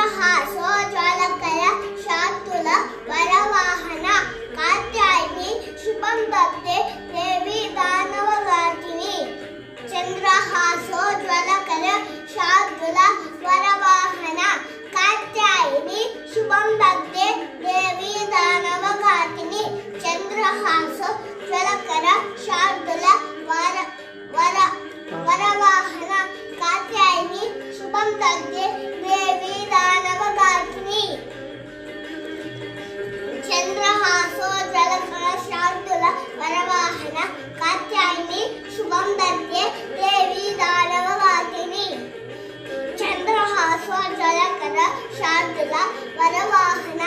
చంద్రహాసోజ్వలకర శాంతుల వరవాహన కాత్యాయని శుభం దత్తే దేవి దానవఘాతిని. చంద్రహాసోజ్వలకర శాంతుల వరవాహన కాత్యాయని శుభం దత్తే దేవి దానవఘాతిని. చంద్రహాసోజ్వలకర శాంతుల వరవాహన కాత్యాయని శుభం దత్తే దేవి దానవఘాతిని. చంద్రహాసోజ్వలకర శాంతుల వరవాహన కాత్యాయని శుభం దత్తే దేవి దానవఘాతిని. చంద్రహాసోజ్వలకర శాంతుల వరవాహన